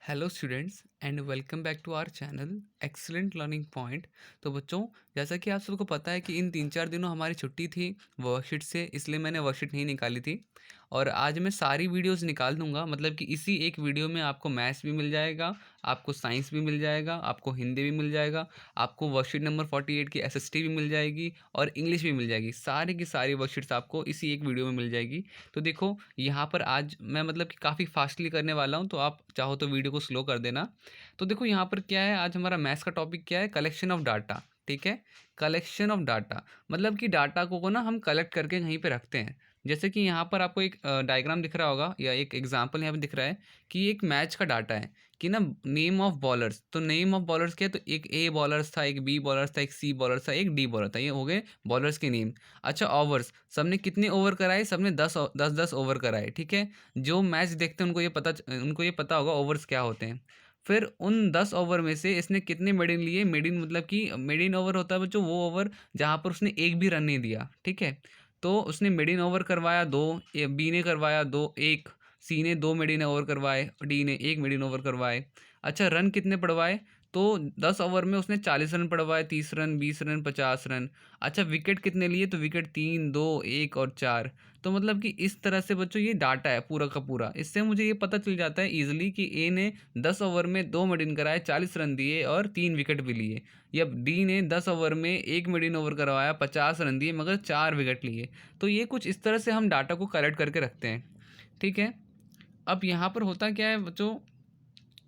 Hello students and welcome back to our channel excellent learning point. तो बच्चों, जैसा कि आप सबको पता है कि इन 3-4 दिनों हमारी छुट्टी थी वर्कशीट से, इसलिए मैंने वर्कशीट नहीं निकाली थी। और आज मैं सारी वीडियोस निकाल दूंगा, मतलब कि इसी एक वीडियो में आपको मैथ्स भी मिल जाएगा, आपको साइंस भी मिल जाएगा, आपको हिंदी भी मिल जाएगा, आपको वर्कशीट नंबर 48 की एसएसटी भी मिल जाएगी और इंग्लिश भी मिल जाएगी। सारी की सारी वर्कशीट्स आपको इसी एक वीडियो में मिल जाएगी। तो देखो, यहाँ पर आज मैं मतलब कि काफ़ी फास्टली करने वाला हूँ, तो आप चाहो तो वीडियो को स्लो कर देना। तो देखो यहाँ पर क्या है, आज हमारा मैथ्स का टॉपिक क्या है, कलेक्शन ऑफ डाटा। ठीक है, कलेक्शन ऑफ डाटा मतलब कि डाटा को ना हम कलेक्ट करके कहीं पे रखते हैं। जैसे कि यहाँ पर आपको एक डायग्राम दिख रहा होगा या एक एग्जांपल यहाँ पे दिख रहा है कि एक मैच का डाटा है कि ना नेम ऑफ बॉलर्स। तो नेम ऑफ बॉलर्स क्या है, तो एक ए बॉलर्स था, एक बी बॉलर्स था, एक सी बॉलर था, एक डी बॉलर था। ये हो गए बॉलर्स के नेम। अच्छा, ओवर्स, सबने कितने ओवर कराए, सबने 10 ओवर कराए। ठीक है, जो मैच देखते हैं उनको ये पता होगा ओवर्स क्या होते हैं। फिर उन 10 ओवर में से इसने कितने मेडिन लिए। मेडिन मतलब कि मेडिन ओवर होता है बच्चों वो ओवर जहाँ पर उसने एक भी रन नहीं दिया। ठीक है, तो उसने मेडिन ओवर करवाया दो, बी ने करवाया दो एक, सी ने 2 मेडिन ओवर करवाए, डी ने 1 मेडिन ओवर करवाए। अच्छा, रन कितने पड़वाए, तो 10 ओवर में उसने 40 रन पड़वाए, 30 रन, 20 रन, 50 रन। अच्छा, विकेट कितने लिए, तो विकेट 3, 2, 1 और 4। तो मतलब कि इस तरह से बच्चों ये डाटा है पूरा का पूरा। इससे मुझे ये पता चल जाता है इजीली कि ए ने 10 ओवर में 2 मेडिन कराए, 40 रन दिए और 3 विकेट भी लिए। या डी ने 10 ओवर में 1 मेडिन ओवर करवाया, 50 रन दिए मगर 4 विकेट लिए। तो ये कुछ इस तरह से हम डाटा को कलेक्ट करके रखते हैं। ठीक है, अब यहाँ पर होता क्या है बच्चों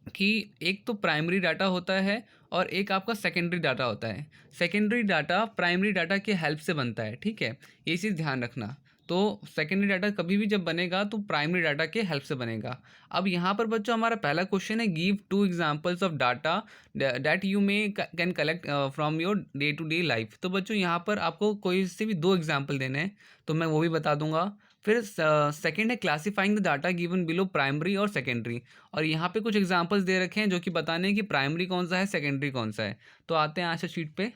कि एक तो प्राइमरी डाटा होता है और एक आपका सेकेंडरी डाटा होता है। सेकेंडरी डाटा प्राइमरी डाटा के हेल्प से बनता है। ठीक है, ये चीज़ ध्यान रखना। तो सेकेंडरी डाटा कभी भी जब बनेगा तो प्राइमरी डाटा के हेल्प से बनेगा। अब यहाँ पर बच्चों हमारा पहला क्वेश्चन है, give 2 examples of data that you may can collect from your day to day life. तो बच्चों यहाँ पर आपको कोई से भी 2 एग्जाम्पल देने हैं, तो मैं वो भी बता दूंगा। फिर सेकंड है, classifying the data given below primary और सेकेंडरी। और यहाँ पे कुछ एग्जांपल्स दे रखे हैं जो कि बताने हैं कि प्राइमरी कौन सा है, सेकेंडरी कौन सा है। तो आते हैं आंसर शीट पे।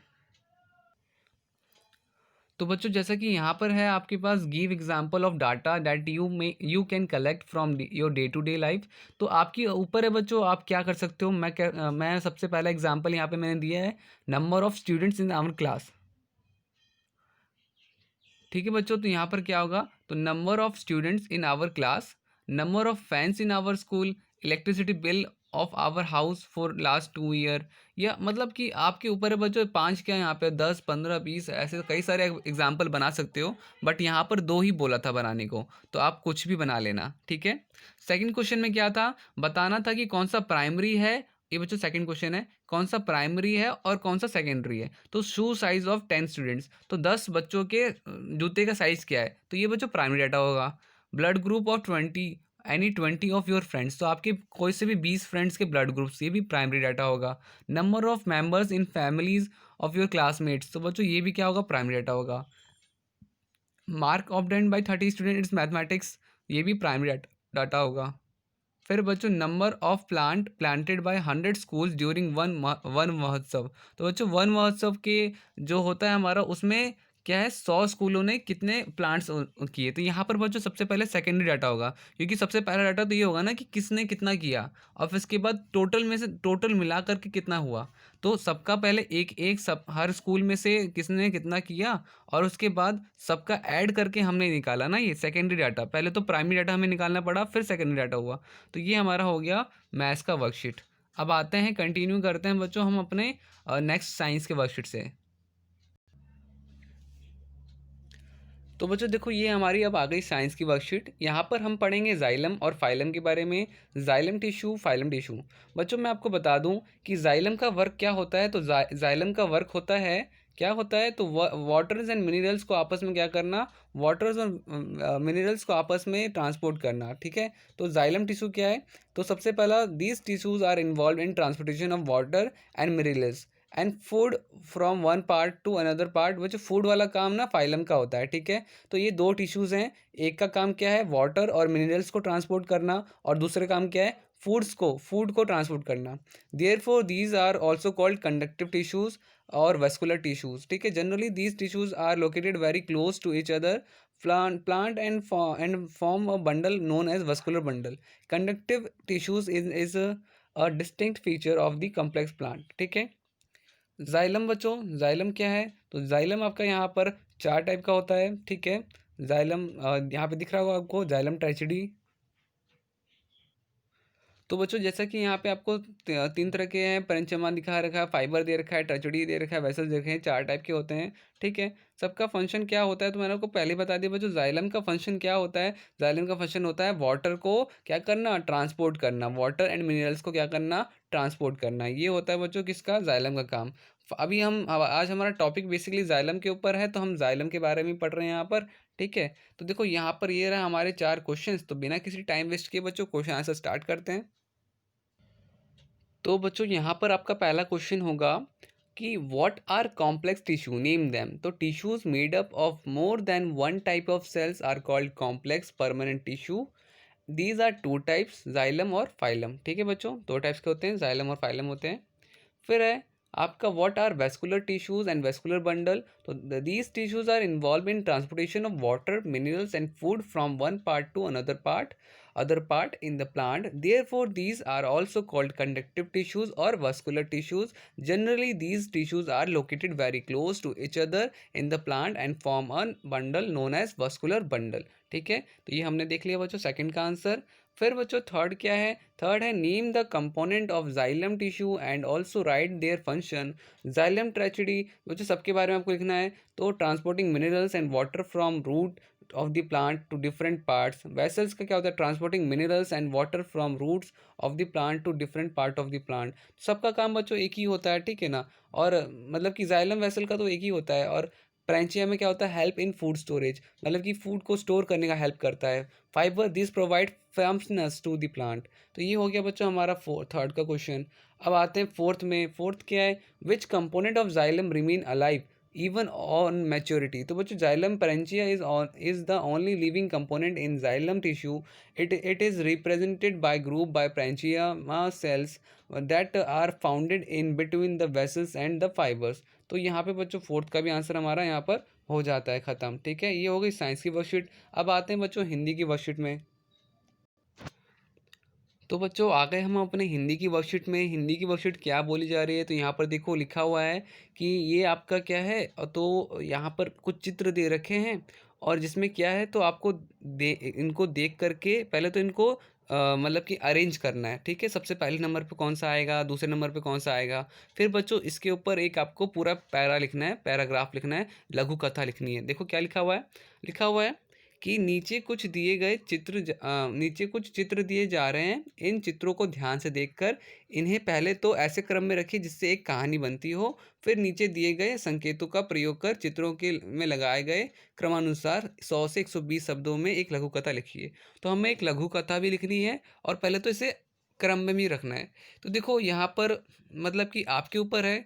तो बच्चों, जैसा कि यहाँ पर है आपके पास, give example of data that you can collect from your day to day life. तो आपके ऊपर है बच्चों, आप क्या कर सकते हो। मैं सबसे पहला एग्जांपल यहाँ पे मैंने दिया है, number of students in our class. ठीक है बच्चों, तो यहाँ पर क्या होगा, तो number of students in our class, number of fans in our school, electricity bill of our house for last 2 year. या मतलब कि आपके ऊपर है बच्चों, पाँच क्या यहाँ पे 10, 15, 20 ऐसे कई सारे एग्जाम्पल बना सकते हो। बट यहाँ पर दो ही बोला था बनाने को, तो आप कुछ भी बना लेना। ठीक है, सेकंड क्वेश्चन में क्या था, बताना था कि कौन सा प्राइमरी है। ये बच्चों सेकंड क्वेश्चन है, कौन सा प्राइमरी है और कौन सा सेकेंडरी है। तो शू साइज ऑफ 10 स्टूडेंट्स, तो 10 बच्चों के जूते का साइज क्या है, तो ये बच्चों प्राइमरी डाटा होगा। Blood group of 20, any 20 of your friends, तो आपके कोई से भी 20 फ्रेंड्स के ब्लड ग्रुप्स, ये भी प्राइमरी डाटा होगा। Number of members in families of your classmates, तो बच्चों ये भी क्या होगा, प्राइमरी डाटा होगा। Mark obtained by 30 students mathematics, ये भी प्राइमरी डाटा होगा। फिर बच्चों, number of plant planted by 100 schools during one महोत्सव, तो बच्चों वन महोत्सव के जो होता है हमारा, उसमें क्या है, 100 स्कूलों ने कितने प्लांट्स किए। तो यहाँ पर बच्चों सबसे पहले सेकेंडरी डाटा होगा, क्योंकि सबसे पहला डाटा तो ये होगा ना कि किसने कितना किया, और फिर इसके बाद टोटल में से टोटल मिला करके कितना हुआ। तो सबका पहले एक एक सब हर स्कूल में से किसने कितना किया, और उसके बाद सबका ऐड करके हमने निकाला ना, ये सेकेंडरी डाटा। पहले तो प्राइमरी डाटा हमें निकालना पड़ा, फिर सेकेंडरी डाटा हुआ। तो ये हमारा हो गया मैथ्स का वर्कशीट। अब आते हैं, कंटिन्यू करते हैं बच्चों हम अपने नेक्स्ट साइंस के वर्कशीट से। तो बच्चों देखो, ये हमारी अब आ गई साइंस की वर्कशीट। यहाँ पर हम पढ़ेंगे जाइलम और फाइलम के बारे में, जाइलम टिश्यू, फाइलम टिश्यू। बच्चों मैं आपको बता दूं कि जाइलम का वर्क क्या होता है। तो जाइलम का वर्क होता है, क्या होता है, तो वाटर्स एंड मिनरल्स को आपस में क्या करना, वाटर्स और मिनरल्स को आपस में ट्रांसपोर्ट करना। ठीक है, तो जाइलम टिश्यू क्या है, तो सबसे पहला, these tissues are involve in transportation of water and minerals and food from one part to another part. वो जो फूड वाला काम ना फाइलम का होता है। ठीक है, तो ये दो टिश्यूज़ हैं, एक का काम क्या है, वाटर और मिनरल्स को ट्रांसपोर्ट करना, और दूसरे काम क्या है, फूड को ट्रांसपोर्ट करना। Therefore these are also called conductive tissues और वेस्कुलर टिश्यूज़। ठीक है, generally these tissues are located very close to each other plant and form a bundle known as vascular bundle. Conductive tissues is a distinct feature of the complex plant. ठीक है। Xylem बच्चों, xylem क्या है? तो xylem आपका यहाँ पर 4 type का होता है। ठीक है। जाइलम यहाँ पे दिख रहा होगा आपको, जाइलम ट्राइचिडी। तो बच्चों जैसा कि यहाँ पे आपको 3 तरह के हैं, पैरेंचिमा दिखा रखा है, फाइबर दे रखा है, ट्रेचेडी दे रखा है, वेसल्स दे रखे हैं, 4 टाइप के होते हैं। ठीक है। सबका फंक्शन क्या होता है तो मैंने आपको पहले बता दिया बच्चों, जाइलम का फंक्शन क्या होता है? जाइलम का फंक्शन होता है वाटर को क्या करना, ट्रांसपोर्ट करना, वाटर एंड मिनरल्स को क्या करना, ट्रांसपोर्ट करना। ये होता है बच्चों किसका, जाइलम का काम। अभी हम आज हमारा टॉपिक बेसिकली जाइलम के ऊपर है, तो हम जाइलम के बारे में पढ़ रहे हैं यहाँ पर। ठीक है। तो देखो यहाँ पर ये रहा हमारे 4 क्वेश्चंस, तो बिना किसी टाइम वेस्ट किए बच्चों क्वेश्चन आंसर स्टार्ट करते हैं। तो बच्चों यहाँ पर आपका पहला क्वेश्चन होगा कि what are complex tissue, name them. तो tissues made up of more than one type of cells are called complex permanent tissue. These are 2 types, xylem और फाइलम। ठीक है बच्चों, 2 टाइप्स के होते हैं, जाइलम और फाइलम होते हैं। फिर है आपका what are vascular tissues and vascular bundle. तो these tissues are involve in transportation of water, minerals and food from one part to another part, other part in the plant. Therefore these are also called conductive tissues or vascular tissues. Generally these tissues are located very close to each other in the plant and form a bundle known as vascular bundle. ठीक है। तो ये हमने देख लिया बच्चों second का answer. फिर बच्चों थर्ड क्या है? थर्ड है name the component of xylem tissue and also write their function. Xylem tracheid बच्चों सबके बारे में आपको लिखना है। तो transporting minerals and water from root of the plant to different parts. Vessels का क्या होता है? Transporting minerals and water from roots of the plant to different part of the plant. सबका काम बच्चों एक ही होता है। ठीक है ना। और मतलब कि जाइलम वेसल का तो एक ही होता है। और प्रेंचिया में क्या होता है? हेल्प इन फूड स्टोरेज, मतलब कि फूड को स्टोर करने का हेल्प करता है। Fibre this provide firmness to the plant. तो ये हो गया बच्चों हमारा थर्ड का क्वेश्चन। अब आते हैं फोर्थ में। फोर्थ क्या है? विच component of xylem remain alive even on maturity। तो बच्चों xylem पेरेंचिया is the only living component in xylem tissue. It is represented by group by parenchyma cells that are founded in between the vessels and the fibers। तो यहाँ पे बच्चों fourth का भी answer हमारा यहाँ पर हो जाता है ख़त्म। ठीक है। ये हो गई साइंस की वर्कशीट। अब आते हैं बच्चों हिंदी की वर्कशीट में। तो बच्चों आ गए हम अपने हिंदी की वर्कशीट में। हिंदी की वर्कशीट क्या बोली जा रही है? तो यहाँ पर देखो लिखा हुआ है कि ये आपका क्या है, तो यहाँ पर कुछ चित्र दे रखे हैं और जिसमें क्या है, तो आपको इनको देख करके पहले तो इनको मतलब कि अरेंज करना है। ठीक है। सबसे पहले नंबर पे कौन सा आएगा, दूसरे नंबर पे कौन सा आएगा, फिर बच्चों इसके ऊपर एक आपको पूरा पैरा लिखना है, पैराग्राफ लिखना है, लघु कथा लिखनी है। देखो क्या लिखा हुआ है। लिखा हुआ है कि नीचे कुछ दिए गए चित्र नीचे कुछ चित्र दिए जा रहे हैं। इन चित्रों को ध्यान से देखकर इन्हें पहले तो ऐसे क्रम में रखिए जिससे एक कहानी बनती हो। फिर नीचे दिए गए संकेतों का प्रयोग कर चित्रों के में लगाए गए क्रमानुसार 100 से 120 शब्दों में एक लघु कथा लिखिए। तो हमें एक लघु कथा भी लिखनी है और पहले तो इसे क्रम में भी रखना है। तो देखो यहाँ पर मतलब कि आपके ऊपर है,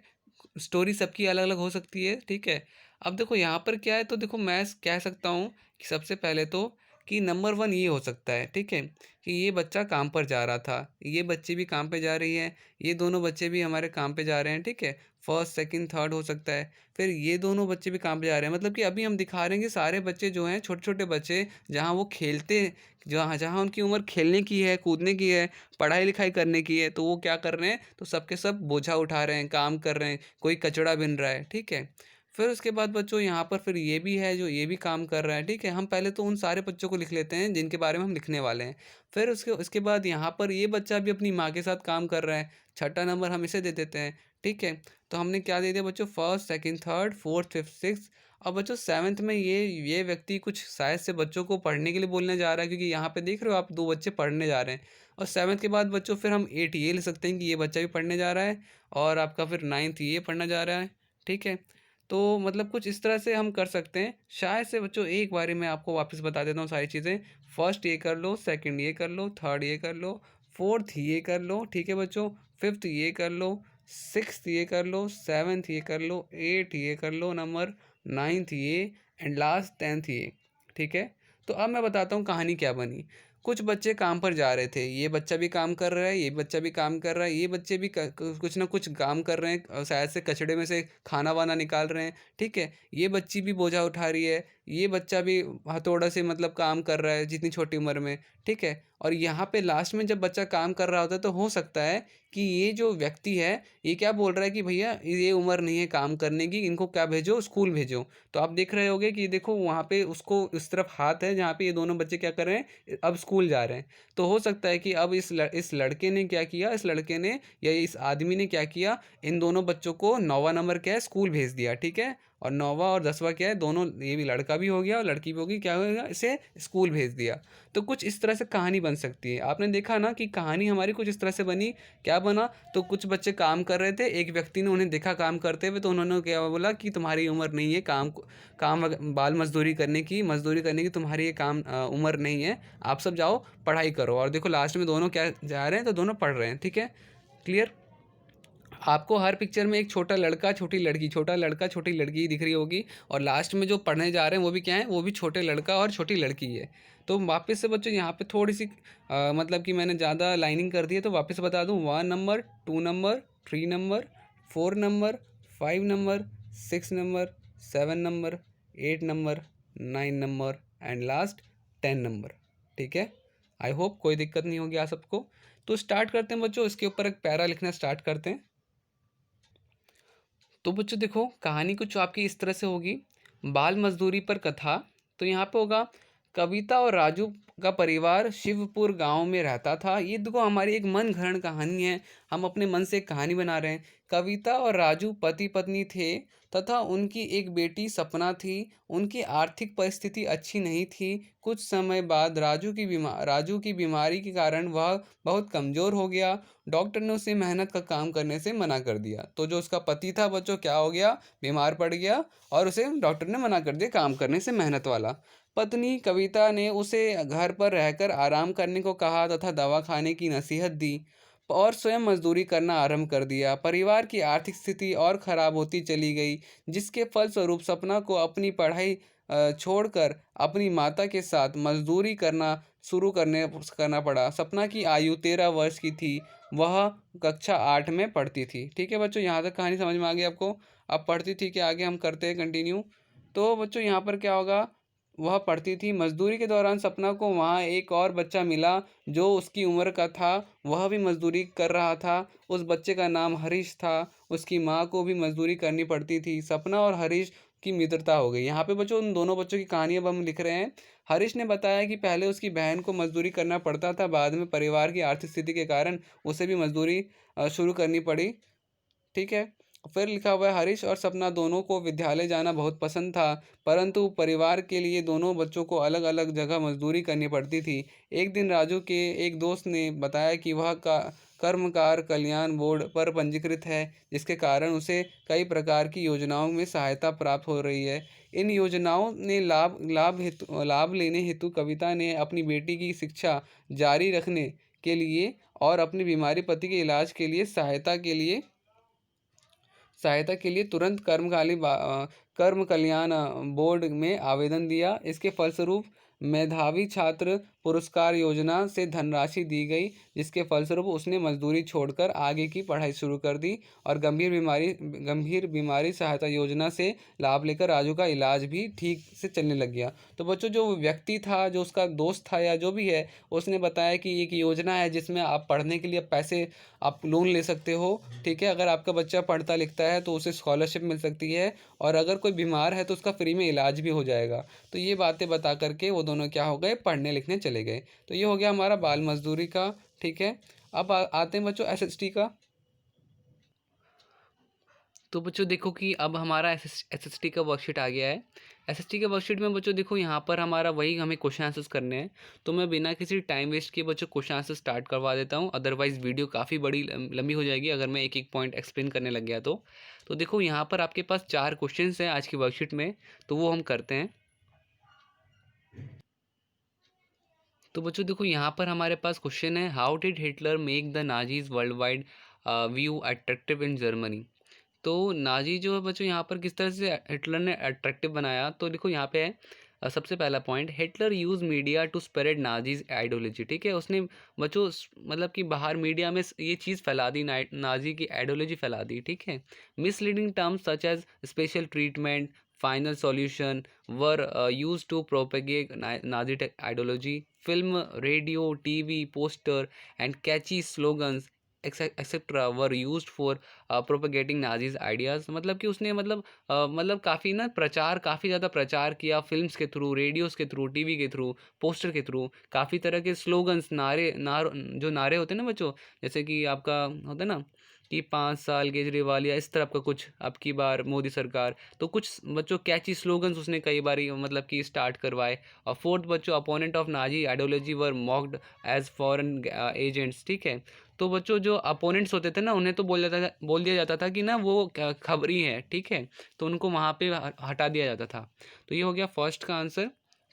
स्टोरी सबकी अलग अलग हो सकती है। ठीक है। अब देखो यहाँ पर क्या है, तो देखो मैं कह सकता हूँ कि सबसे पहले तो कि नंबर 1 ये हो सकता है। ठीक है। कि ये बच्चा काम पर जा रहा था, ये बच्ची भी काम पे जा रही है, ये दोनों बच्चे भी हमारे काम पे जा रहे हैं। ठीक है। फर्स्ट सेकंड थर्ड हो सकता है। फिर ये दोनों बच्चे भी काम पे जा रहे हैं, मतलब कि अभी हम दिखा रहे हैं कि सारे बच्चे जो हैं, छोटे छोटे बच्चे, जहाँ वो खेलते, जहाँ जहाँ उनकी उम्र खेलने की है, कूदने की है, पढ़ाई लिखाई करने की है, तो वो क्या कर रहे हैं, तो सबके सब बोझा उठा रहे हैं, काम कर रहे हैं, कोई कचड़ा बिन रहा है। ठीक है। फिर उसके बाद बच्चों यहाँ पर फिर ये भी है जो ये भी काम कर रहा है। ठीक है। हम पहले तो उन सारे बच्चों को लिख लेते हैं जिनके बारे में हम लिखने वाले हैं। फिर उसके उसके बाद यहाँ पर ये बच्चा भी अपनी माँ के साथ काम कर रहा है, छठा नंबर हम इसे दे देते हैं। ठीक है। तो हमने क्या दे दिया बच्चों, first second third fourth fifth six. और बच्चों सेवन्थ में ये व्यक्ति कुछ शायद से बच्चों को पढ़ने के लिए बोलने जा रहा है, क्योंकि यहाँ पे देख रहे हो आप 2 बच्चे पढ़ने जा रहे हैं। और सेवन्थ के बाद बच्चों फिर हम 8 ये लिख सकते हैं कि ये बच्चा भी पढ़ने जा रहा है, और आपका फिर नाइन्थ ये पढ़ने जा रहा है। ठीक है। तो मतलब कुछ इस तरह से हम कर सकते हैं। शायद से बच्चों एक बारी मैं आपको वापस बता देता हूँ सारी चीज़ें। फर्स्ट ये कर लो, सेकंड ये कर लो, थर्ड ये कर लो, फोर्थ ये कर लो। ठीक है बच्चों। फिफ्थ ये कर लो, सिक्स्थ ये कर लो, सेवन्थ ये कर लो, एट ये कर लो नंबर, नाइन्थ ये, एंड लास्ट 10th ये। ठीक है। तो अब मैं बताता हूँ कहानी क्या बनी। कुछ बच्चे काम पर जा रहे थे, ये बच्चा भी काम कर रहा है, ये बच्चा भी काम कर रहा है, ये बच्चे भी कुछ ना कुछ काम कर रहे हैं, शायद से कचड़े में से खाना वाना निकाल रहे हैं। ठीक है। ये बच्ची भी बोझा उठा रही है, ये बच्चा भी हथौड़ा से मतलब काम कर रहा है जितनी छोटी उम्र में, ठीक है? और यहाँ पे लास्ट में जब बच्चा काम कर रहा होता है तो हो सकता है कि ये जो व्यक्ति है, ये क्या बोल रहा है कि भैया ये उम्र नहीं है काम करने की, इनको क्या भेजो, स्कूल भेजो। तो आप देख रहे होंगे कि देखो वहाँ पे उसको उस तरफ हाथ है जहाँ पे ये दोनों बच्चे क्या कर रहे हैं, अब स्कूल जा रहे हैं। तो हो सकता है कि अब इस लड़के ने क्या किया, इस लड़के ने या इस आदमी ने क्या किया, इन दोनों बच्चों को 9वाँ नंबर क्या है, स्कूल भेज दिया, ठीक है? और 9वाँ और 10वाँ क्या है, दोनों, ये भी लड़का भी हो गया और लड़की भी होगी, क्या हो गया, इसे स्कूल भेज दिया। तो कुछ इस तरह से कहानी बन सकती है। आपने देखा ना कि कहानी हमारी कुछ इस तरह से बनी, क्या बना, तो कुछ बच्चे काम कर रहे थे, एक व्यक्ति ने उन्हें देखा काम करते हुए, तो उन्होंने क्या बोला कि तुम्हारी उम्र नहीं है बाल मजदूरी करने की तुम्हारी ये उम्र नहीं है, आप सब जाओ पढ़ाई करो। और देखो लास्ट में दोनों क्या जा रहे हैं, तो दोनों पढ़ रहे हैं, ठीक है? क्लियर? आपको हर पिक्चर में एक छोटा लड़का छोटी लड़की, छोटा लड़का छोटी लड़की दिख रही होगी, और लास्ट में जो पढ़ने जा रहे हैं वो भी क्या है, वो भी छोटे लड़का और छोटी लड़की है। तो वापस से बच्चों यहाँ पे थोड़ी सी मतलब कि मैंने ज़्यादा लाइनिंग कर दी है, तो वापस से बता दूँ, 1 number, 2 number, 3 number, 4 number, 5 number, 6 number, 7 number, 8 number, 9 number and last 10 number, ठीक है? आई होप कोई दिक्कत नहीं होगी आप सबको। तो स्टार्ट करते हैं बच्चों, इसके ऊपर एक पैरा लिखना स्टार्ट करते हैं। तो बच्चों देखो कहानी कुछ आपकी इस तरह से होगी, बाल मजदूरी पर कथा। तो यहाँ पे होगा, कविता और राजू का परिवार शिवपुर गांव में रहता था। ये देखो हमारी एक मन घड़न कहानी है, हम अपने मन से एक कहानी बना रहे हैं। कविता और राजू पति पत्नी थे तथा उनकी एक बेटी सपना थी। उनकी आर्थिक परिस्थिति अच्छी नहीं थी। कुछ समय बाद राजू की बीमारी के कारण वह बहुत कमज़ोर हो गया। डॉक्टर ने उसे मेहनत का काम करने से मना कर दिया। तो जो उसका पति था बच्चों, क्या हो गया, बीमार पड़ गया, और उसे डॉक्टर ने मना कर दिया काम करने से, मेहनत वाला। पत्नी कविता ने उसे घर पर रहकर आराम करने को कहा तथा दवा खाने की नसीहत दी और स्वयं मजदूरी करना आरंभ कर दिया। परिवार की आर्थिक स्थिति और खराब होती चली गई, जिसके फलस्वरूप सपना को अपनी पढ़ाई छोड़कर अपनी माता के साथ मजदूरी करना पड़ा। सपना की आयु 13 वर्ष की थी। वह कक्षा 8 में पढ़ती थी। ठीक है बच्चों, यहाँ तक कहानी समझ में आ गई आपको? अब पढ़ती थी कि आगे हम करते हैं कंटिन्यू। तो बच्चों यहाँ पर क्या होगा, वह पढ़ती थी। मजदूरी के दौरान सपना को वहाँ एक और बच्चा मिला जो उसकी उम्र का था। वह भी मजदूरी कर रहा था। उस बच्चे का नाम हरीश था। उसकी माँ को भी मजदूरी करनी पड़ती थी। सपना और हरीश की मित्रता हो गई। यहाँ पे बच्चों उन दोनों बच्चों की कहानी अब हम लिख रहे हैं। हरीश ने बताया कि पहले उसकी बहन को मजदूरी करना पड़ता था, बाद में परिवार की आर्थिक स्थिति के कारण उसे भी मजदूरी शुरू करनी पड़ी। ठीक है। फिर लिखा हुआ है, हरीश और सपना दोनों को विद्यालय जाना बहुत पसंद था, परंतु परिवार के लिए दोनों बच्चों को अलग अलग जगह मजदूरी करनी पड़ती थी। एक दिन राजू के एक दोस्त ने बताया कि वह कर्मकार कल्याण बोर्ड पर पंजीकृत है, जिसके कारण उसे कई प्रकार की योजनाओं में सहायता प्राप्त हो रही है। इन योजनाओं ने लाभ लेने हेतु कविता ने अपनी बेटी की शिक्षा जारी रखने के लिए और अपनी बीमारी पति के इलाज के लिए सहायता के लिए तुरंत कर्म कल्याण बोर्ड में आवेदन दिया। इसके फलस्वरूप मेधावी छात्र पुरस्कार योजना से धनराशि दी गई, जिसके फलस्वरूप उसने मजदूरी छोड़कर आगे की पढ़ाई शुरू कर दी और गंभीर बीमारी सहायता योजना से लाभ लेकर राजू का इलाज भी ठीक से चलने लग गया। तो बच्चों जो व्यक्ति था, जो उसका दोस्त था या जो भी है, उसने बताया कि एक योजना है जिसमें आप पढ़ने के लिए पैसे, आप लोन ले सकते हो। ठीक है, अगर आपका बच्चा पढ़ता लिखता है तो उसे स्कॉलरशिप मिल सकती है, और अगर कोई बीमार है तो उसका फ्री में इलाज भी हो जाएगा। तो ये बातें बता करके वो दोनों क्या हो गए, पढ़ने लिखने चले गए। तो ये हो गया हमारा बाल मजदूरी का। ठीक है, अब आते हैं बच्चों एसएसटी का। तो बच्चों देखो कि अब हमारा एसएसटी का वर्कशीट आ गया है। एसएसटी के वर्कशीट में बच्चों देखो यहाँ पर हमारा वही हमें क्वेश्चन आंसर्स करने हैं। तो मैं बिना किसी टाइम वेस्ट किए बच्चों क्वेश्चन आंसर स्टार्ट करवा देता हूँ, अदरवाइज़ वीडियो काफ़ी बड़ी लंबी हो जाएगी अगर मैं एक एक पॉइंट एक्सप्लेन करने लग गया तो देखो यहाँ पर आपके पास 4 क्वेश्चन हैं आज की वर्कशीट में, तो वो हम करते हैं। तो बच्चों देखो यहाँ पर हमारे पास क्वेश्चन है, how did Hitler make the Nazis world wide view attractive in Germany. तो नाजी जो है बच्चों यहाँ पर किस तरह से हिटलर ने अट्रैक्टिव बनाया, तो देखो यहाँ पे है सबसे पहला point, Hitler use media to spread Nazis ideology. ठीक है, उसने बच्चों मतलब कि बाहर मीडिया में ये चीज़ फैला दी, नाजी की आइडियोलॉजी फैला दी। ठीक है, misleading terms such as special treatment, final solution were used to propagate Nazi ideology. Film, radio, TV, poster, and catchy slogans etcetera were used for propagating Nazis ideas. मतलब कि उसने मतलब काफ़ी ना प्रचार, काफ़ी ज़्यादा प्रचार किया फिल्म्स के थ्रू, रेडियोज़ के थ्रू, टीवी के थ्रू, पोस्टर के थ्रू। काफ़ी तरह के स्लोगन्स, जो नारे होते हैं ना बच्चों, जैसे कि आपका होता है ना कि 5 साल केजरीवाल, या इस तरह का कुछ, अब की बार मोदी सरकार। तो कुछ बच्चों कैची स्लोगन्स उसने कई बारी मतलब कि स्टार्ट करवाए। और फोर्थ बच्चों, opponent of Nazi ideology were mocked as foreign agents. ठीक है, तो बच्चों जो अपोनेंट्स होते थे ना, उन्हें तो बोल दिया जाता था कि ना वो खबरी है। ठीक है, तो उनको वहाँ पे हटा दिया जाता था। तो ये हो गया फर्स्ट का आंसर।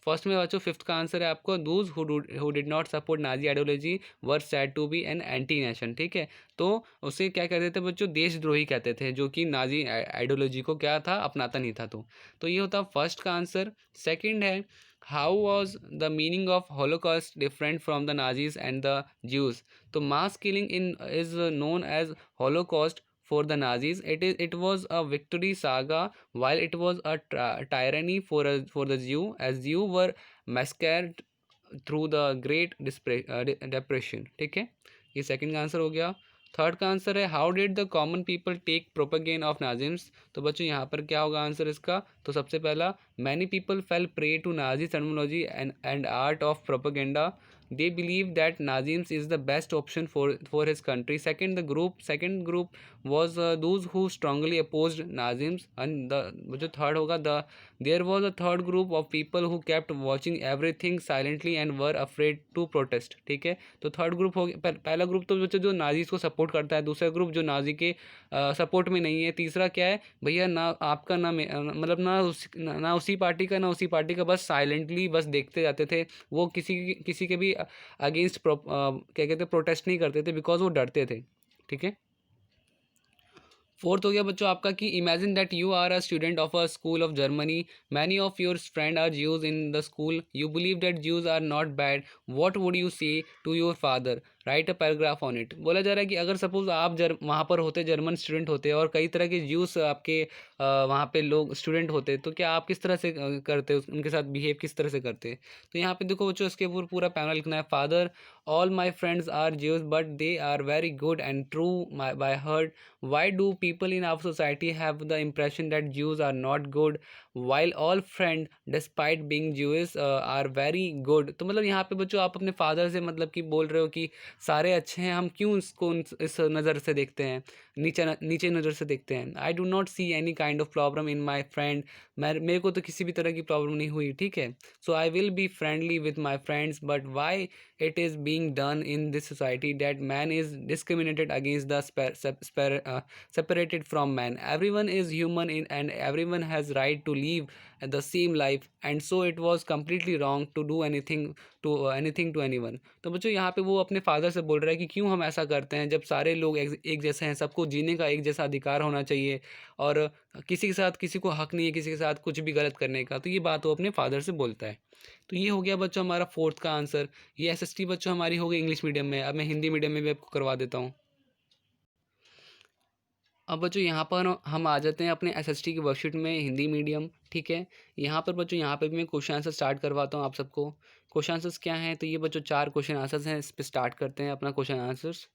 फर्स्ट में बच्चों फिफ्थ का आंसर है आपको, those who did not support Nazi ideology were said to be an anti nation. ठीक है, तो उसे क्या कहते थे बच्चों, देशद्रोही कहते थे, जो कि नाजी आइडियोलॉजी को क्या था, अपनाता नहीं था। तो ये होता फर्स्ट का आंसर। सेकंड है, how was the meaning of holocaust different from the Nazis and the Jews. तो mass killing in is known as holocaust for the Nazis. It was a victory saga, while it was a tyranny for the Jew, as Jew were massacred through the Great Depression. ठीक है, ये second का answer हो गया। Third का answer है, how did the common people take propaganda of Nazism. तो बच्चों यहाँ पर क्या होगा आंसर इसका, तो सबसे पहला, many people fell prey to Nazi terminology and art of propaganda. they believe that Nazims is the best option for his country. Second group was those who strongly opposed Nazims. And the जो third होगा, there was a third group of people who kept watching everything silently and were afraid to protest. ठीक है, तो third group हो गया। पहला group तो बच्चों जो नाजीज को सपोर्ट करता है, दूसरा ग्रुप जो नाजी के सपोर्ट में नहीं है, तीसरा क्या है भैया, ना आपका ना मतलब ना उसी पार्टी का ना उसी पार्टी का, बस साइलेंटली बस देखते जाते थे। वो किसी के भी अगेंस्ट क्या कहते हैं, प्रोटेस्ट नहीं करते थे, बिकॉज वो डरते थे। ठीक है, फोर्थ हो गया बच्चों आपका कि imagine that you are a student of a school of Germany, many of your friend are Jews in the school, you believe that Jews are not bad, what would you say to your father, write a paragraph on it. बोला जा रहा है कि अगर suppose आप वहाँ पर होते, जर्मन स्टूडेंट होते और कई तरह के ज्यूस आपके वहाँ पे लोग स्टूडेंट होते, तो क्या आप किस तरह से करते, उनके साथ बिहेव किस तरह से करते। तो यहाँ पे देखो बच्चों, इसके ऊपर पूरा पैनल लिखना है। Father, all my friends are Jews but they are very good and true by heart, why do people in our society have the impression that Jews are not good while all friends despite being Jewish are very good। तो मतलब यहाँ पे बच्चों आप अपने father से मतलब कि बोल रहे हो कि सारे अच्छे हैं, हम क्यों इसको इस नज़र से देखते हैं, नीचे नज़र से देखते हैं। I do not see any kind of problem in my friend, मेरे को तो किसी भी तरह की प्रॉब्लम नहीं हुई। ठीक है, so I will be friendly with my friends, but why it is being done in this society that man is discriminated against the separated from man, everyone is human and everyone has right to live the same life, and so it was completely wrong to do anything to anyone। तो बच्चों यहाँ पे वो अपने father से बोल रहा है कि क्यों हम ऐसा करते हैं, जब सारे लोग एक जैसे हैं, सबको जीने का एक जैसा अधिकार होना चाहिए, और किसी के साथ किसी को हक नहीं है किसी के साथ कुछ भी गलत करने का। तो ये बात वो अपने फादर से बोलता है। तो ये हो गया बच्चों हमारा फोर्थ का आंसर। ये एसएसटी बच्चों हमारी हो गई इंग्लिश मीडियम में। अब मैं हिंदी मीडियम में भी आपको करवा देता हूँ। अब बच्चों यहाँ पर हम आ जाते हैं अपने एसएसटी की वर्कशीट में, हिंदी मीडियम। ठीक है, यहाँ पर बच्चों यहाँ पे भी मैं क्वेश्चन आंसर स्टार्ट करवाता हूँ आप सबको। क्वेश्चन आंसर्स क्या हैं, तो ये बच्चों 4 क्वेश्चन आंसर्स हैं, इस पर स्टार्ट करते हैं अपना क्वेश्चन आंसर्स।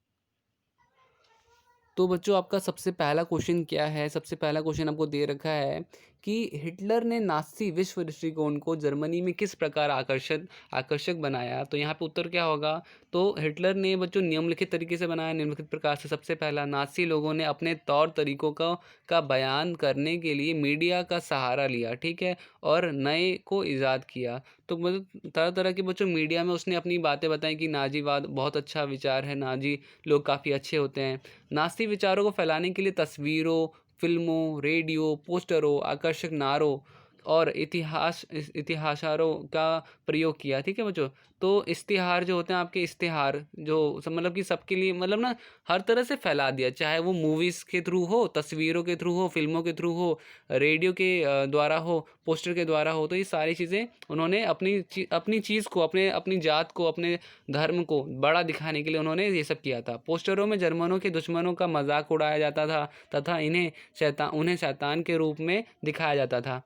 तो बच्चों आपका सबसे पहला क्वेश्चन क्या है, सबसे पहला क्वेश्चन आपको दे रखा है कि हिटलर ने नाज़ी विश्व दृष्टिकोण को जर्मनी में किस प्रकार आकर्षक बनाया। तो यहाँ पे उत्तर क्या होगा, तो हिटलर ने बच्चों निम्नलिखित तरीके से बनाया, निम्नलिखित प्रकार से। सबसे पहला, नाज़ी लोगों ने अपने तौर तरीकों का बयान करने के लिए मीडिया का सहारा लिया। ठीक है, और नए को ईजाद किया। तो मतलब तरह तरह के बच्चों मीडिया में उसने अपनी बातें बताई कि नाजीवाद बहुत अच्छा विचार है, नाजी लोग काफ़ी अच्छे होते हैं। नास्तिक विचारों को फैलाने के लिए तस्वीरों, फिल्मों, रेडियो, पोस्टरों, आकर्षक नारों और इतिहासारों का प्रयोग किया। ठीक है बच्चों, तो इश्तिहार जो होते हैं आपके, इश्तिहार जो मतलब कि सबके लिए मतलब ना हर तरह से फैला दिया, चाहे वो मूवीज़ के थ्रू हो, तस्वीरों के थ्रू हो, फिल्मों के थ्रू हो, रेडियो के द्वारा हो, पोस्टर के द्वारा हो। तो ये सारी चीज़ें उन्होंने अपनी चीज़ को, अपनी जात को, अपने धर्म को बड़ा दिखाने के लिए उन्होंने ये सब किया था। पोस्टरों में जर्मनों के दुश्मनों का मजाक उड़ाया जाता था तथा उन्हें शैतान के रूप में दिखाया जाता था।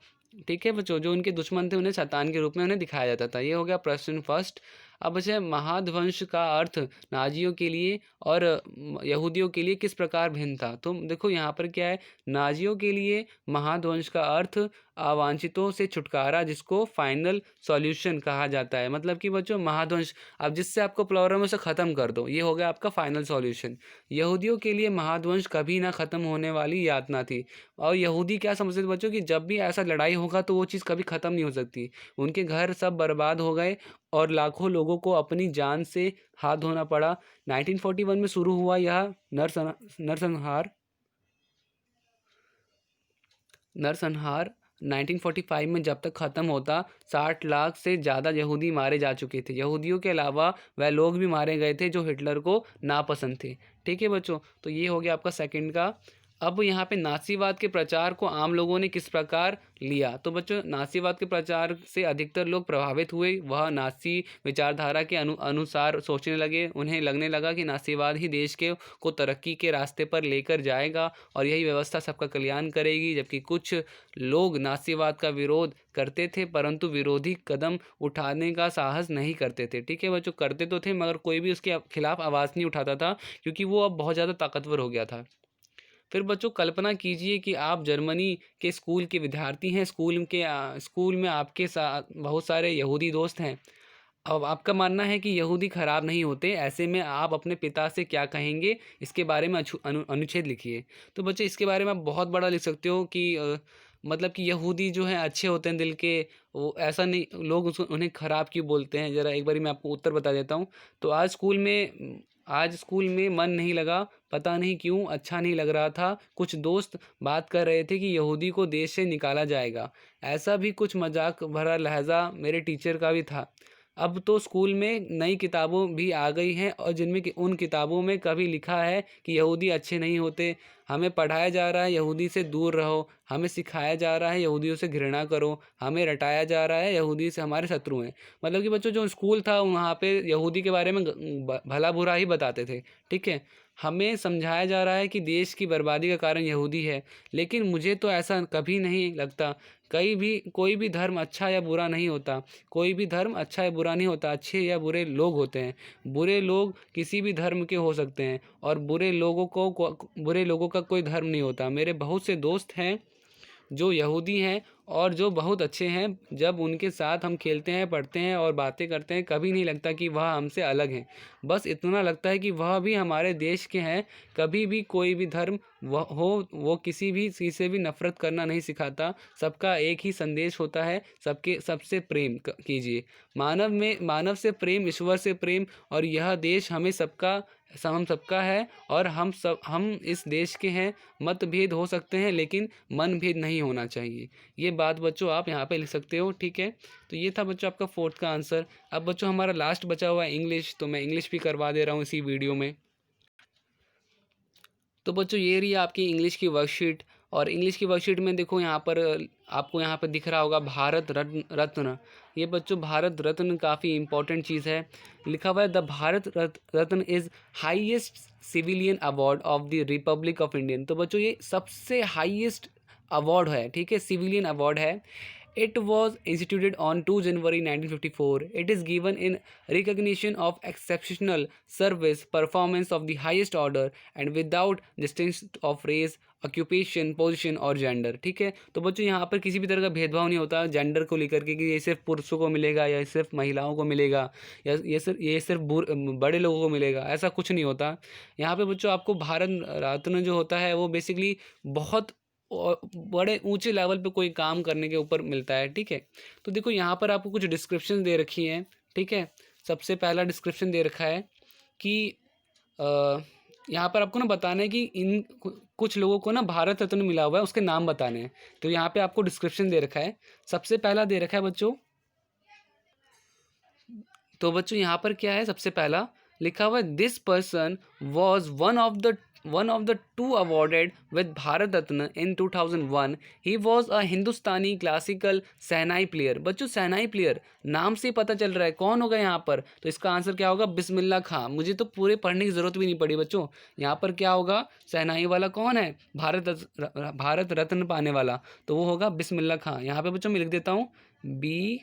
ठीक है बच्चों, जो उनके दुश्मन थे उन्हें शैतान के रूप में उन्हें दिखाया जाता था। ये हो गया प्रश्न फर्स्ट। अब बचे महाध्वंस का अर्थ नाजियों के लिए और यहूदियों के लिए किस प्रकार भिन्न था। तो देखो यहाँ पर क्या है, नाजियों के लिए महाध्वंस का अर्थ अवांछितों से छुटकारा, जिसको फाइनल सॉल्यूशन कहा जाता है। मतलब कि बच्चों महाध्वंस, अब जिससे आपको प्रॉब्लम है उसे ख़त्म कर दो, ये हो गया आपका फाइनल सॉल्यूशन। यहूदियों के लिए महाध्वंस कभी ना ख़त्म होने वाली यातना थी। और यहूदी क्या समझते थे बच्चों कि जब भी ऐसा लड़ाई होगा तो वो चीज़ कभी ख़त्म नहीं हो सकती। उनके घर सब बर्बाद हो गए और लाखों लोगों को अपनी जान से हाथ धोना पड़ा। 1941 में शुरू हुआ यह नरसंहार नरसंहार 1945 में जब तक ख़त्म होता 60 लाख से ज़्यादा यहूदी मारे जा चुके थे। यहूदियों के अलावा वह लोग भी मारे गए थे जो हिटलर को नापसंद थे। ठीक है बच्चों, तो ये हो गया आपका सेकंड का। अब यहाँ पे नासीवाद के प्रचार को आम लोगों ने किस प्रकार लिया। तो बच्चों नासीवाद के प्रचार से अधिकतर लोग प्रभावित हुए। वह नासी विचारधारा के अनुसार सोचने लगे। उन्हें लगने लगा कि नासीवाद ही देश के को तरक्की के रास्ते पर लेकर जाएगा और यही व्यवस्था सबका कल्याण करेगी। जबकि कुछ लोग नासीवाद का विरोध करते थे परंतु विरोधी कदम उठाने का साहस नहीं करते थे। ठीक है बच्चों, करते तो थे मगर कोई भी उसके खिलाफ आवाज़ नहीं उठाता था, क्योंकि वो अब बहुत ज़्यादा ताकतवर हो गया था। फिर बच्चों कल्पना कीजिए कि आप जर्मनी के स्कूल के विद्यार्थी हैं। स्कूल में आपके साथ बहुत सारे यहूदी दोस्त हैं। अब आपका मानना है कि यहूदी खराब नहीं होते। ऐसे में आप अपने पिता से क्या कहेंगे, इसके बारे में अनुच्छेद लिखिए। तो बच्चे इसके बारे में आप बहुत बड़ा लिख सकते हो कि मतलब कि यहूदी जो हैं अच्छे होते हैं दिल के। वो ऐसा नहीं, लोग उसको उन्हें ख़राब क्यों बोलते हैं। ज़रा एक बारी मैं आपको उत्तर बता देता हूँ। तो आज स्कूल में मन नहीं लगा, पता नहीं क्यों, अच्छा नहीं लग रहा था। कुछ दोस्त बात कर रहे थे कि यहूदी को देश से निकाला जाएगा। ऐसा भी कुछ मजाक भरा लहजा मेरे टीचर का भी था। अब तो स्कूल में नई किताबों भी आ गई हैं और जिनमें कि उन किताबों में कभी लिखा है कि यहूदी अच्छे नहीं होते। हमें पढ़ाया जा रहा है यहूदी से दूर रहो, हमें सिखाया जा रहा है यहूदियों से घृणा करो, हमें रटाया जा रहा है यहूदी से हमारे शत्रु हैं। मतलब कि बच्चों जो स्कूल था वहाँ पे यहूदी के बारे में भला बुरा ही बताते थे। ठीक है, हमें समझाया जा रहा है कि देश की बर्बादी का कारण यहूदी है। लेकिन मुझे तो ऐसा कभी नहीं लगता। कोई भी धर्म अच्छा या बुरा नहीं होता। कोई भी धर्म अच्छा या बुरा नहीं होता, अच्छे या बुरे लोग होते हैं। बुरे लोग किसी भी धर्म के हो सकते हैं और बुरे लोगों का कोई धर्म नहीं होता। मेरे बहुत से दोस्त हैं जो यहूदी हैं और जो बहुत अच्छे हैं। जब उनके साथ हम खेलते हैं, पढ़ते हैं और बातें करते हैं, कभी नहीं लगता कि वह हमसे अलग हैं। बस इतना लगता है कि वह भी हमारे देश के हैं। कभी भी कोई भी धर्म वो किसी भी चीज़ से भी नफ़रत करना नहीं सिखाता। सबका एक ही संदेश होता है, सबसे प्रेम कीजिए। मानव से प्रेम, ईश्वर से प्रेम, और यह देश हम सबका है और हम इस देश के हैं। मतभेद हो सकते हैं लेकिन मनभेद नहीं होना चाहिए। ये बात बच्चों आप यहाँ पे लिख सकते हो। ठीक है, तो ये था बच्चों आपका फोर्थ का आंसर। अब बच्चों हमारा लास्ट बचा हुआ है इंग्लिश, तो मैं इंग्लिश भी करवा दे रहा हूँ इसी वीडियो में। तो बच्चों ये रही आपकी इंग्लिश की वर्कशीट। और इंग्लिश की वर्कशीट में देखो यहाँ पर आपको यहाँ पर दिख रहा होगा भारत रत्न। ये बच्चों भारत रत्न काफ़ी इंपॉर्टेंट चीज़ है। लिखा हुआ है the Bharat Ratna is highest civilian award of the Republic of Indian. तो बच्चों ये सबसे हाईएस्ट अवार्ड है। ठीक है, सिविलियन अवार्ड है। It was instituted on 2 January 1954. It is given in recognition of exceptional service performance of the highest order and without distinction of race, occupation, position और gender. ठीक है, तो बच्चों यहाँ पर किसी भी तरह का भेदभाव नहीं होता जेंडर को लेकर के कि ये सिर्फ पुरुषों को मिलेगा या सिर्फ महिलाओं को मिलेगा या ये सिर्फ बड़े लोगों को मिलेगा, ऐसा कुछ नहीं होता। यहाँ पे बच्चों आपको भारत रत्न जो होता है वो बेसिकली बहुत और बड़े ऊंचे लेवल पे कोई काम करने के ऊपर मिलता है। ठीक है, तो देखो यहाँ पर आपको कुछ डिस्क्रिप्शन दे रखी हैं। ठीक है, सबसे पहला डिस्क्रिप्शन दे रखा है कि यहाँ पर आपको ना बताना है कि इन कुछ लोगों को ना भारत रत्न मिला हुआ है, उसके नाम बताने हैं। तो यहाँ पे आपको डिस्क्रिप्शन दे रखा है। सबसे पहला दे रखा है बच्चों, तो बच्चों यहाँ पर क्या है, सबसे पहला लिखा हुआ है this person one of the two awarded with Bharat Ratna in 2001. He was a Hindustani classical shehnai player. बच्चों शहनाई प्लेयर नाम से ही पता चल रहा है कौन होगा यहाँ पर. तो इसका आंसर क्या होगा? बिस्मिल्लाह खां. मुझे तो पूरे पढ़ने की ज़रूरत भी नहीं पड़ी बच्चों. यहाँ पर क्या होगा? शहनाई वाला कौन है? भारत रत्न पाने वाला, तो वो होगा बिस्मिल्लाह खां. यहाँ पे बच्चों मैं लिख देता हूँ BISMILLAH,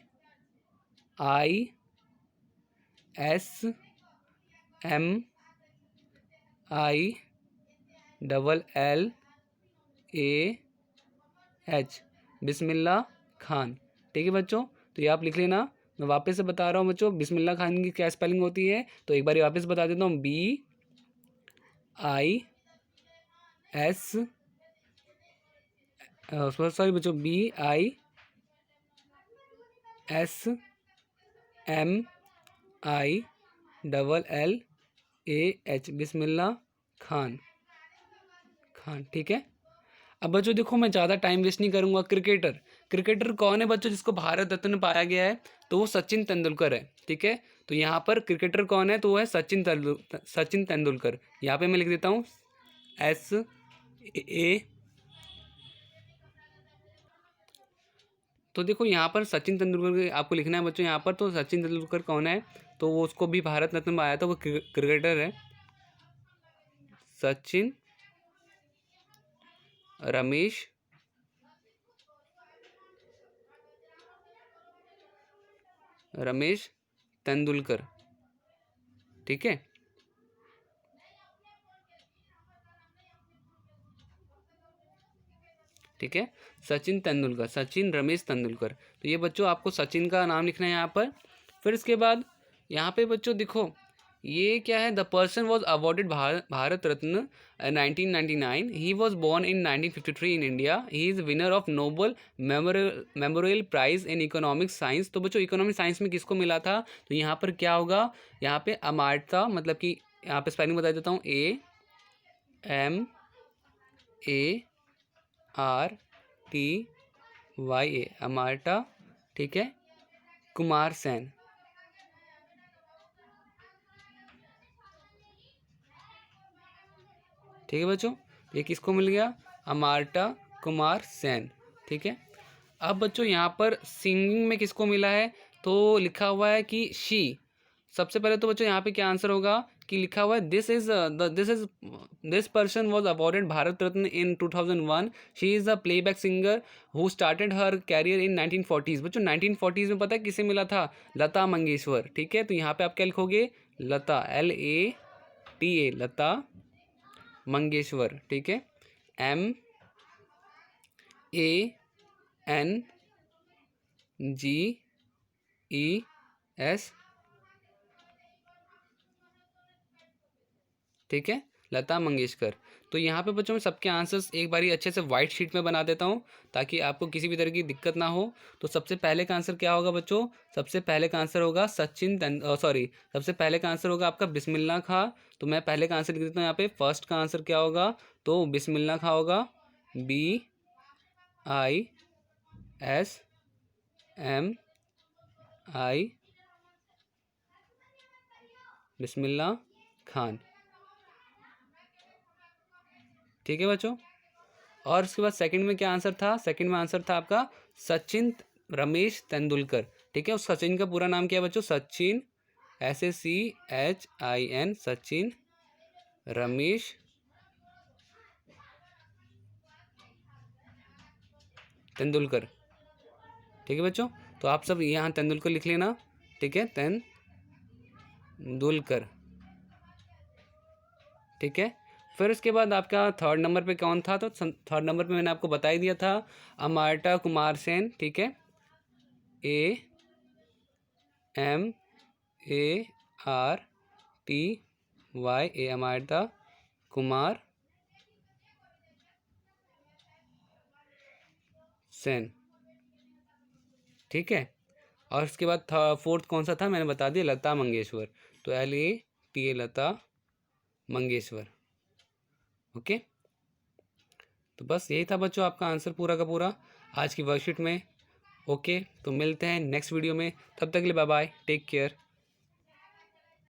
बिस्मिल्लाह खान. ठीक है बच्चों, तो ये आप लिख लेना. मैं वापस से बता रहा हूँ बच्चों, बिस्मिल्लाह खान की क्या स्पेलिंग होती है, तो एक बार वापस बता देता हूँ. BISMILLAH, बिस्मिल्लाह खान. ठीक है. अब बच्चों देखो, मैं ज़्यादा टाइम वेस्ट नहीं करूंगा. क्रिकेटर कौन है बच्चों जिसको भारत रत्न पाया गया है? तो वो सचिन तेंदुलकर है. ठीक है, तो यहाँ पर क्रिकेटर कौन है? तो वो है सचिन तेंदुलकर. यहाँ पे मैं लिख देता हूँ SA. तो देखो यहाँ पर सचिन तेंदुलकर आपको लिखना है बच्चों. यहाँ पर तो सचिन तेंदुलकर कौन है? तो वो उसको भी भारत रत्न आया था. वो क्रिकेटर है सचिन रमेश तेंदुलकर. ठीक है, ठीक है, सचिन रमेश तेंदुलकर. तो ये बच्चों आपको सचिन का नाम लिखना है यहाँ पर. फिर इसके बाद यहाँ पे बच्चों देखो ये क्या है? The person was awarded Bharat Ratna 1999. He was born in 1953 in India. He is winner of Nobel memorial prize in economic science. तो बच्चों इकोनॉमिक साइंस में किसको मिला था? तो यहाँ पर क्या होगा? यहाँ पे अमार्ता, मतलब कि यहाँ पे स्पेलिंग बता देता हूँ, AMARTYA, अमार्टा. ठीक है, कुमार सेन. ठीक है बच्चों, ये किसको मिल गया? अमार्टा कुमार सेन. ठीक है. अब बच्चों यहाँ पर सिंगिंग में किसको मिला है? तो लिखा हुआ है कि शी. सबसे पहले तो बच्चों यहाँ पे क्या आंसर होगा कि लिखा हुआ है this person was awarded Bharat Ratna in 2001. She is a playback singer who started her career in 1940s. बच्चों 1940s में पता है किसे मिला था? लता मंगेशकर. ठीक है, तो यहाँ पे आप क्या लिखोगे? लता, LATA, लता मंगेशकर. ठीक है, MANGES. ठीक है, लता मंगेशकर. तो यहाँ पे बच्चों मैं सबके आंसर्स एक बारी अच्छे से वाइट शीट में बना देता हूँ ताकि आपको किसी भी तरह की दिक्कत ना हो. तो सबसे पहले का आंसर क्या होगा बच्चों? सबसे पहले का आंसर होगा सबसे पहले का आंसर होगा आपका बिस्मिल्लाह खां. तो मैं पहले का आंसर लिख देता हूँ यहाँ पे. फर्स्ट का आंसर क्या होगा? तो बिस्मिल्लाह खां होगा. BISMI, बिस्मिल्लाह खान. ठीक है बच्चों. और उसके बाद सेकंड में क्या आंसर था? सेकंड में आंसर था आपका सचिन रमेश तेंदुलकर. ठीक है, उस सचिन का पूरा नाम क्या है बच्चों? सचिन, SACHIN, सचिन रमेश तेंदुलकर. ठीक है बच्चों, तो आप सब यहाँ तेंदुलकर लिख लेना. ठीक है, तेंदुलकर. ठीक है. फिर उसके बाद आपका थर्ड नंबर पे कौन था? तो थर्ड नंबर पे मैंने आपको बता ही दिया था, अमार्टा कुमार सेन. ठीक है, AMARTYA, अमार्टा कुमार सेन. ठीक है, और उसके बाद फोर्थ कौन सा था? मैंने बता दिया, लता मंगेशकर. तो LATA, लता मंगेशकर. ओके, तो बस यही था बच्चों आपका आंसर पूरा का पूरा आज की वर्कशीट में. ओके, तो मिलते हैं नेक्स्ट वीडियो में. तब तक के लिए बाय बाय, टेक केयर.